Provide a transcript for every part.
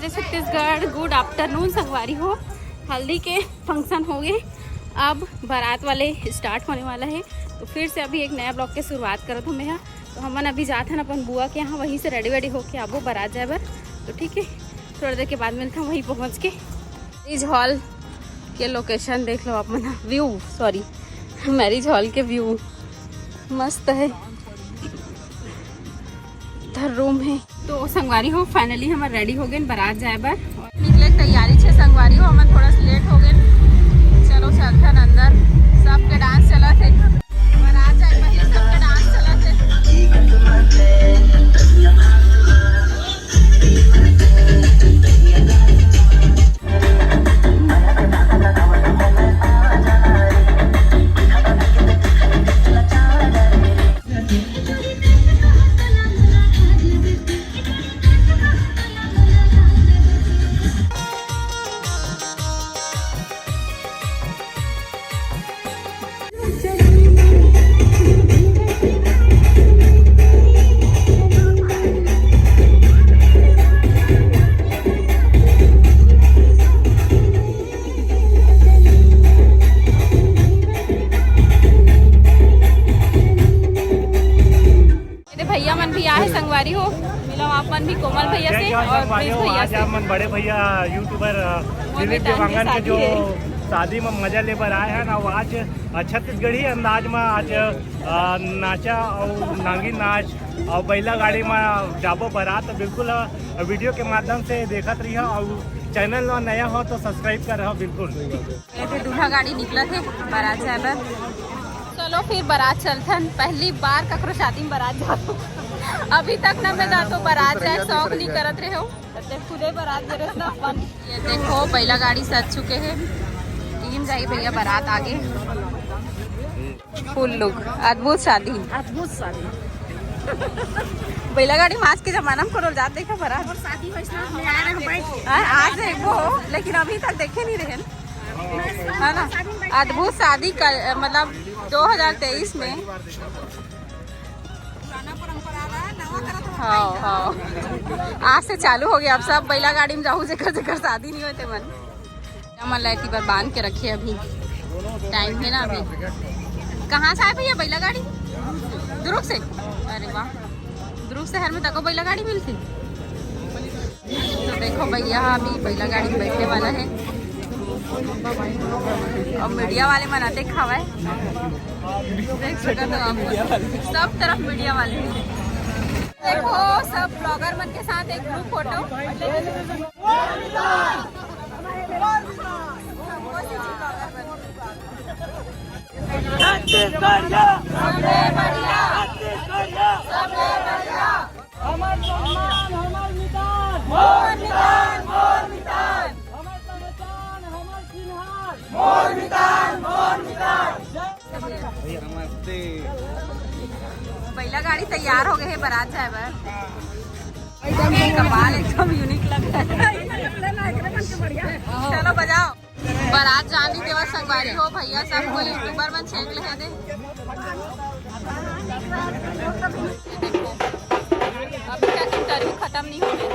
जय Chhattisgarh. Good afternoon संगवारी हो। हल्दी के फंक्शन हो गए, अब बारात वाले स्टार्ट होने वाला है। तो फिर से अभी एक नया ब्लॉग के शुरुआत करत हमें यहाँ। तो हमन अभी जाते हैं अपन बुआ के यहाँ, वहीं से रेडी वेडी होके आबो बारात जाए बर। तो ठीक है, थोड़ी देर के बाद मिलते हैं वहीं पहुँच के। मैरिज हॉल के लोकेशन देख लो आप मना, व्यू सॉरी मैरिज हॉल के व्यू मस्त है। इधर रूम है। तो संगवारी हो फाइनली हम रेडी हो गए बारात जाए बर, निकले तैयारी छे संगवारी हो। हम थोड़ा सा लेट हो गए, चलो चलते अंदर। सबके डांस चला थे, बारात जाए पहले सबके डांस चला थे। भैया मन भी आए संगवारी हो, मिलो आप मन भी कोमल भैया से और भैया से। मन बड़े भैया यूट्यूबर दिलीप देवांगन के जो शादी में मजा ले बर आए हैं ना, वो आज छत्तीसगढ़ी अंदाज में आज नाचा और नांगी नाच और बैला गाड़ी में जाबो बारात। तो बिल्कुल वीडियो के माध्यम से देखत रही और चैनल नया हो तो सब्सक्राइब कर रहा बिल्कुल। दूल्हा गाड़ी निकला थे बारात जाए बर। चलो फिर बारात चलथन। पहली बार ककरो शादी में बारात जातो, अभी तक न मैं जातो बारात जाए शौक नहीं करत रहे हो। खुदे बारात दे रहे ना अपन। ये देखो पहला गाड़ी सज चुके हैं, टीम जाई भैया बारात आगे। फुल लुक, अद्भुत शादी, अद्भुत शादी। बैला गाड़ी मास के जमाना में करो जात देखा बारात शादी आज देखो, लेकिन अभी तक देखे नहीं रहे है ना। अद्भुत शादी कर, मतलब 2023 में। हाँ हाँ, आज से चालू हो गया। अब सब बैला गाड़ी में जाऊँ जेकर जेकर शादी नहीं होते मन मन लाइट पर बांध के रखे। अभी टाइम है ना। अभी कहाँ से आए भैया बैला गाड़ी? दुर्ग से। अरे वाह, दुर्ग शहर में तको बैला गाड़ी मिलती। तो देखो भैया अभी बैला गाड़ी में बैठने वाला है और मीडिया वाले मनाते खावा है। देख सकते हो आप, सब तरफ मीडिया वाले हैं। देखो सब ब्लॉगर मन के साथ एक ग्रुप फोटो। बैला गाड़ी तैयार हो गए है बारात जाए बर। कमाल एकदम यूनिक लग रहा है। चलो बजाओ। बारात जानी देवा संगवारी हो भैया, सब कोई यूट्यूबर मन छेक ले दे। अभी तक इंटरव्यू खत्म नहीं हो गया।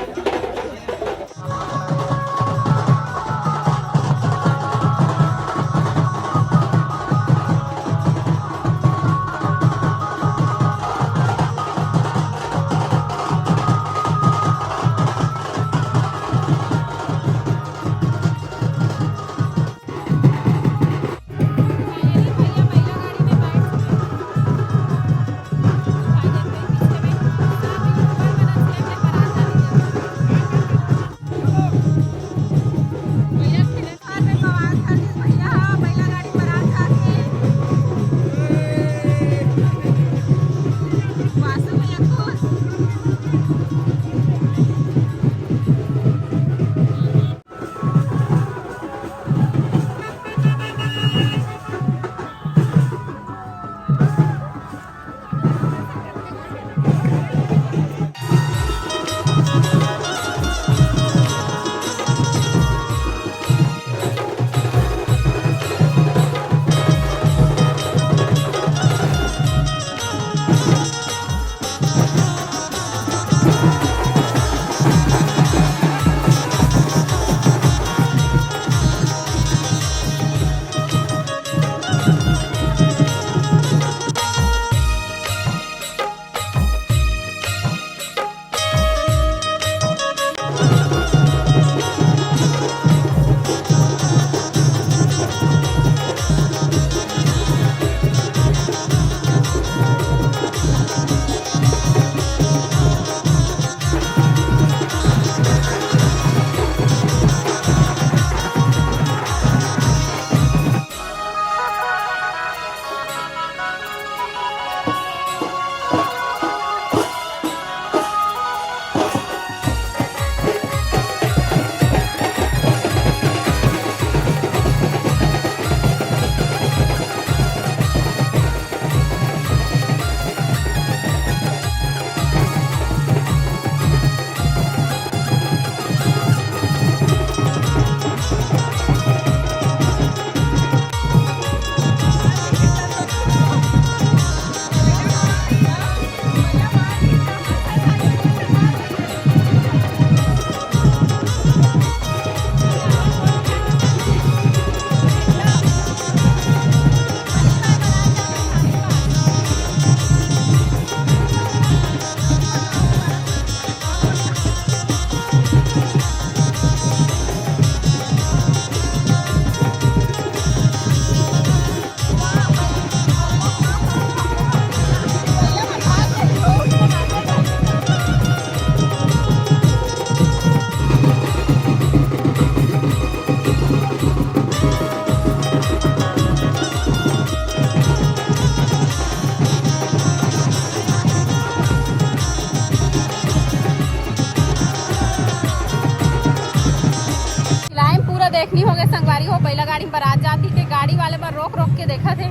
देखनी हो गए संगवारी हो, पहला गाड़ी में बारात जाती थे, गाड़ी वाले पर रोक रोक के देखा थे,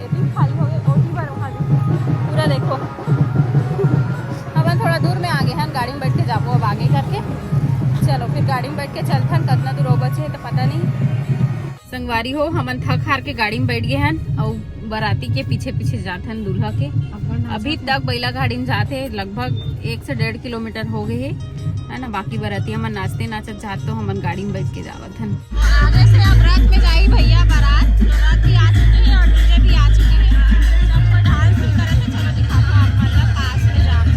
इतनी खाली हो गए ओटी पर पूरा देखो। अब थोड़ा दूर में आगे हैं, गाड़ी में बैठ के जाबो अब आगे करके। चलो फिर गाड़ी में बैठ के चलथन, कितना दूर हो बचे तो पता नहीं। संगवारी हो हमन थक हार के गाड़ी में बैठ गए हैं और बाराती के पीछे पीछे जाथन दूल्हा के। अभी तक बैला गाड़ी में जाते लगभग 1 से 1.5 किलोमीटर हो गए है ना। बाकी बाराती हमन नाचते नाचत जात तो हमन गाड़ी में बैठ के जावत हन। आगे से अब रथ में जाई भैया बारात, तो रथ भी आ चुके हैं और डीजे भी आ चुके हैं। सबको ढाल फुल करे तो चलो दिखाता हूं आप मतलब पास में जाके।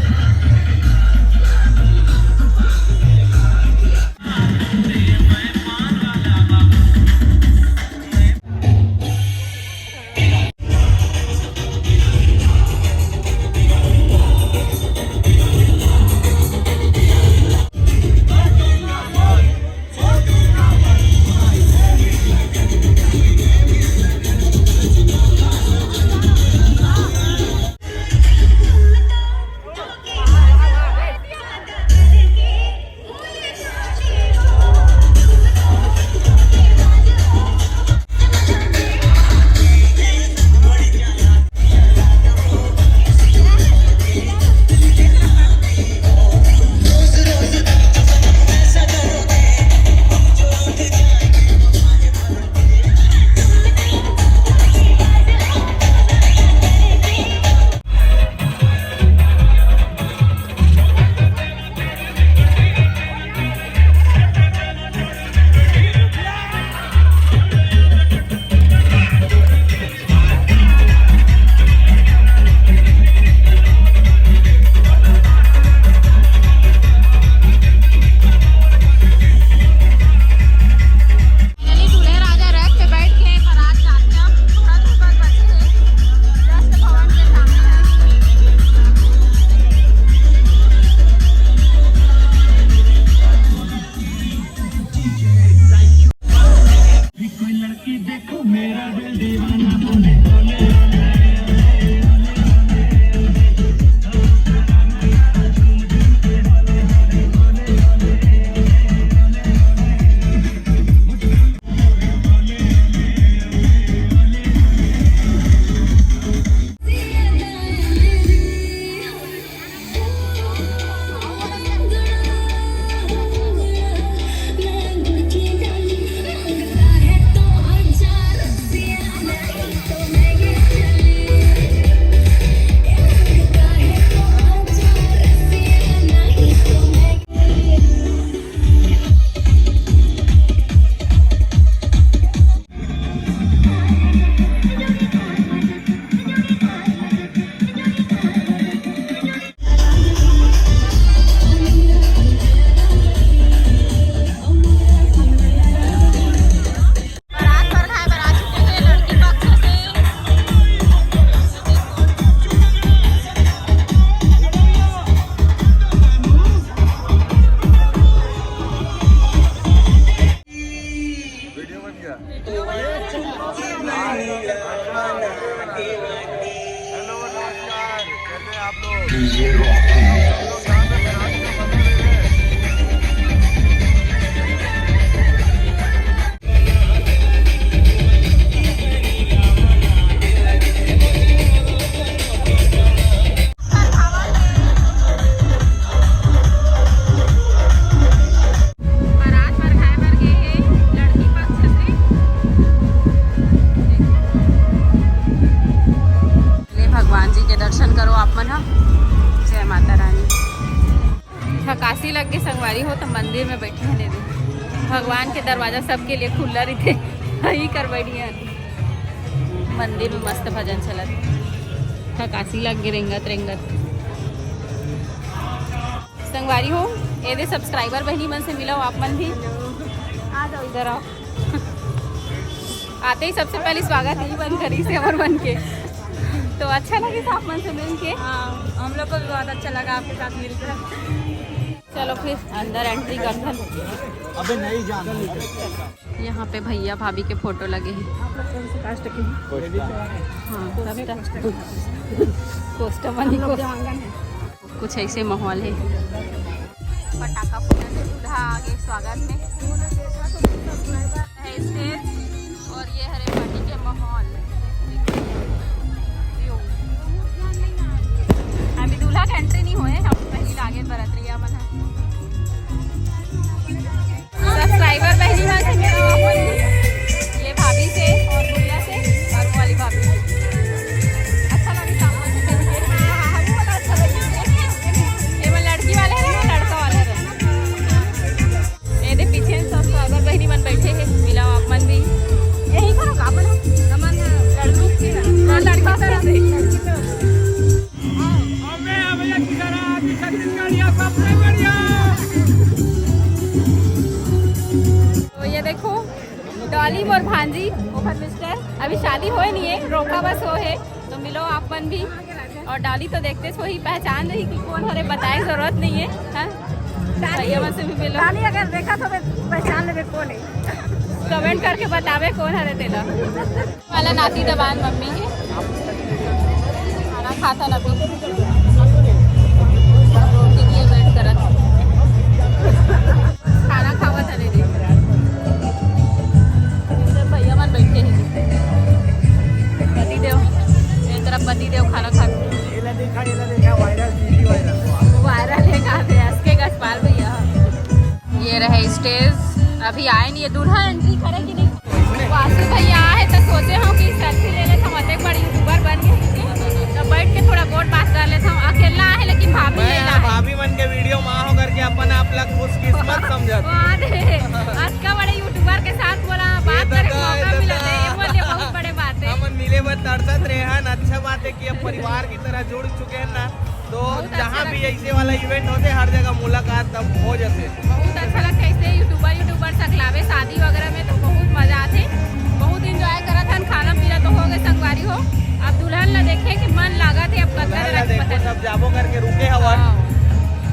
थकासी लग के संगवारी हो तो मंदिर में बैठे रहने दे। भगवान के दरवाजा सबके लिए खुला रहते, वही कर बैठी है। मंदिर में मस्त भजन चलत, थकासी लग के रेंगत रेंगत। संगवारी हो ये सब्सक्राइबर बहनी मन से मिला हो, आप मन भी आ जाओ इधर आओ। आते ही सबसे पहले स्वागत ही बंद करी से और बन के, तो अच्छा लगे था आप मन से मिल के। हाँ, हम लोग को भी बहुत अच्छा लगा आपके साथ मिलकर। चलो फिर अंदर एंट्री करते। अबे नहीं जाना। यहाँ पे भैया भाभी के फोटो लगे हैं। हाँ, कुछ ऐसे माहौल है। पटाखा फूटने से दूल्हा आगे स्वागत में। स्टेज और ये हरे पार्टी के माहौल। अभी दूल्हा का एंट्री नहीं हुए, हम पहली लागे बरतरिया मन सब्सक्राइबर पहली बार से मेरा ये भाभी से और गुड़िया से और वो वाली भाभी से अच्छा लगे सामान से अच्छा लगे। ये मैं लड़की वाले है ना लड़का वाले है ये पीछे सब्सक्राइबर बहनी मन बैठे है मिला आप मन भी यही करो का अपन मन लड़की से लड़का तरह से तो ये देखो डॉली और भांजी ओवर मिस्टर अभी शादी होए नहीं है, रोका बस हो है तो मिलो आप मन भी। और डॉली तो देखते सो ही पहचान रही कि कौन हरे बताए जरूरत नहीं है। हाँ भैया मन से भी मिलो, डाली अगर देखा तो पहचान ले कौन है, कमेंट करके बतावे कौन हरे तेला वाला नाती दबान मम्मी के खाना खाता ना भी रोटी के वेट करत खाना खावा था दे भैया मन बैठे हैं पति देव एक तरफ पति देव खाना खा वायरल है कहा थे इसके गसपाल भैया। ये रहे स्टेज, अभी आए नहीं है दूल्हा एंट्री करेगी नहीं। वासु भैया आए तो सोचे हम कि सेल्फी ले लेते हम अतेक बड़ी यूट्यूबर बन गए तो बैठ के थोड़ा बोट बात कर लेते हम। अकेला है लेकिन भाभी ले ला भाभी मन के वीडियो माँ हो करके अपन आप लोग खुशकिस्मत समझत आज का बड़े यूट्यूबर के साथ बोला बात करे मौका मिला है, ये बोले बहुत बड़े बात है। हम मिले बस तड़सत रहे हैं। अच्छा बात है कि अब परिवार की तरह जुड़ चुके हैं ना, तो जहाँ भी ऐसे वाला इवेंट होते हर जगह मुलाकात तब हो जाते। बहुत अच्छा लगता है ऐसे यूट्यूबर सकलावे शादी वगैरह में तो बहुत मजा आते, बहुत इंजॉय करा था। खाना पीना तो हो गए संगवारी हो, अब दुल्हन ला देखे कि मन लगा थे अब देखो सब जाबो करके रुके हवन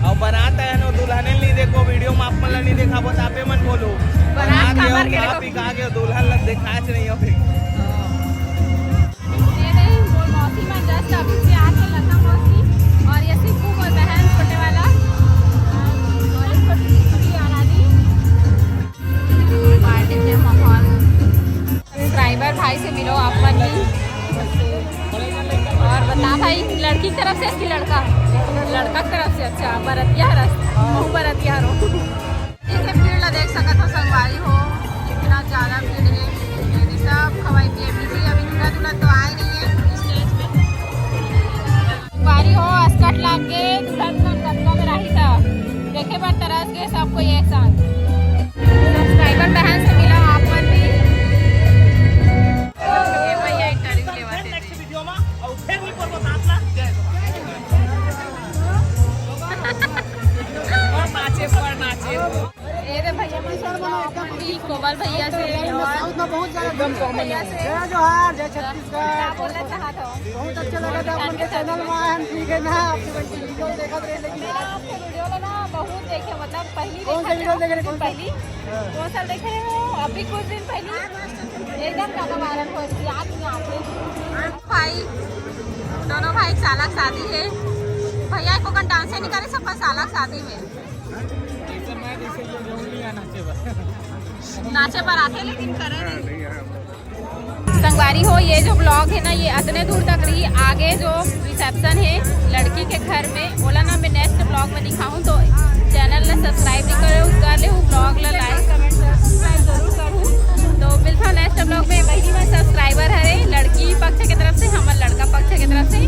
और बारात है ना दुल्हन नहीं देखो वीडियो में आप मन नहीं देखा बस आपे मन बोलो बारात पिका के दुल्हन लग दिखाए नहीं हो। और ये सिक्कू को बहन छोटे वाला पार्टी के माहौल। सब्सक्राइबर भाई से मिलो आप मन भी और बता भाई लड़की की तरफ से इसकी लड़का की तरफ से। अच्छा बरतिया रस बरतिया रो भीड़ ला देख सकत हो संगवारी हो कितना ज़्यादा भीड़ है। सब खवाई पिए बिजी अभी दूल्हा दुल्हन तो आए नहीं है स्टेज पे बारी हो अस्कट लाग के दुल्हन कपड़ा में रही था देखे बार तरस गए सबको एक साथ। सब्सक्राइबर बहन से मिला आप मन भी ये भैया इंटरव्यू लेवाते थे ये दे भैया कोमल भैया से बहुत भैया से जो हार जय छत्तीसगढ़ बोलना चाहता हूँ बहुत अच्छा लगा था आपके चैनल में आए हम ठीक है ना आपके वीडियो देखा रहे लेकिन आपके वीडियो ना बहुत देखे मतलब पहली कौन सा वीडियो देख रहे पहली 2 साल देख रहे हो अभी कुछ दिन पहले एकदम ज्यादा वायरल हो इसकी याद नहीं आते। भाई दोनों भाई सालक शादी है भैया को डांस नहीं करे सब सालक शादी में नाचे पर आते लेकिन करे नहीं। संगवारी हो ये जो ब्लॉग है ना ये इतने दूर तक रही, आगे जो रिसेप्शन है लड़की के घर में बोला ना मैं नेक्स्ट ब्लॉग में दिखाऊं तो चैनल ने सब्सक्राइब नहीं करे कर ले ब्लॉग ला लाइक कमेंट सब्सक्राइब जरूर करूँ। तो मिलता नेक्स्ट ब्लॉग में वही में सब्सक्राइबर है लड़की पक्ष की तरफ से हमारे लड़का पक्ष की तरफ से।